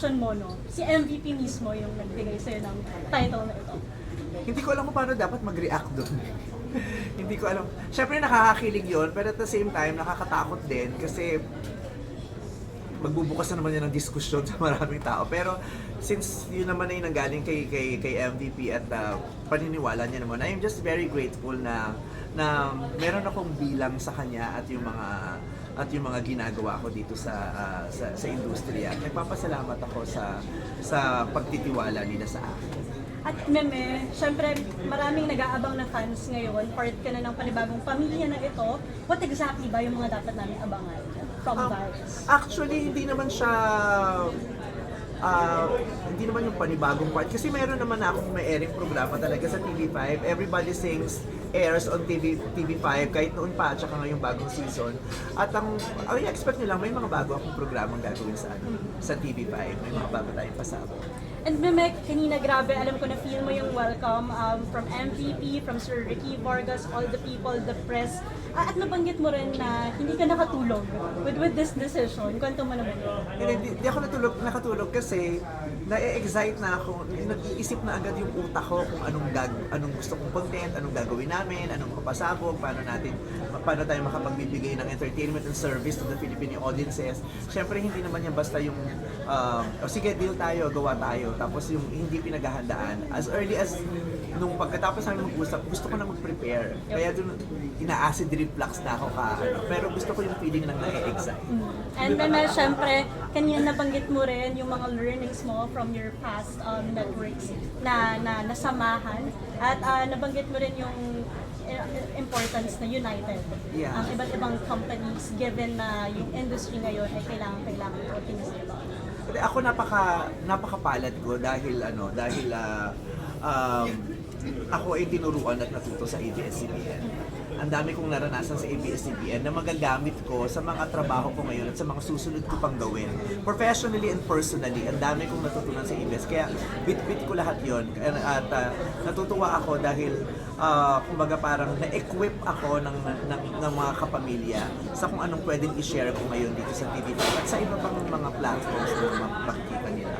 production mo, no, si MVP mismo yung nagbigay sa'yo ng title na ito. Hindi ko alam kung paano dapat mag-react doon. Hindi ko alam. Siyempre nakakakilig yon, pero at the same time nakakatakot din kasi magbubukas na naman yan ng diskusyon sa maraming tao. Pero since yun naman ay nanggaling kay MVP at paniniwala niya naman, I am just very grateful na meron akong bilang sa kanya at yung mga ginagawa ko dito sa industriya. Nagpapasalamat ako sa pagtitiwala nila sa akin. At Meme, syempre maraming nag-aabang na fans ngayon, part ka na ng panibagong pamilya na ito. What exactly ba yung mga dapat namin abangan from Vice? Actually, hindi naman siya hindi naman yung panibagong part. Kasi meron naman akong may airing programa talaga sa TV5. Everybody Sings airs on TV5 kahit noon pa at saka ngayong bagong season. At ang i-expect nyo lang, may mga bago akong programang gagawin sa TV5. May mga bago tayong pasabog. And Meme, kanina grabe, alam ko na feel mo yung welcome from MVP, from Sir Ricky Vargas, all the people, the press. At nabanggit mo rin na hindi ka nakatulog with this decision. Kwento mo naman. Hindi ako nakatulog kasi na-excite na ako. Nag-iisip na agad yung utak ko kung anong gusto kong content, anong gagawin namin, anong papasabog, paano tayo makapagbibigay ng entertainment and service to the Filipino audiences. Siyempre hindi naman yan basta yung sige, deal tayo, gawa tayo. Tapos yung hindi pinaghahandaan. As early as nung pagkatapos namin mag-usap, gusto ko na mag-prepare. Kaya doon ina-acid reflux na ako pero gusto ko yung feeling ng na-excite. And then, syempre, kanina nabanggit mo rin yung mga learnings mo from your past networks na nasamahan. At nabanggit mo rin yung importance na united. Yeah. Ang iba't ibang companies, given na yung industry ngayon ay kailangan ito optimism. Ako napakapalad ko dahil ako ay tinuruan at natuto sa ABS-CBN. Ang dami kong naranasan sa ABS-CBN na magagamit ko sa mga trabaho ko ngayon at sa mga susunod ko pang gawin. Professionally and personally, ang dami kong natutunan sa ABS. Kaya bit-bit ko lahat yon at natutuwa ako dahil kumbaga parang na-equip ako ng mga kapamilya sa kung anong pwedeng i-share ko ngayon dito sa TV at sa iba pang mga platforms na makikita nila.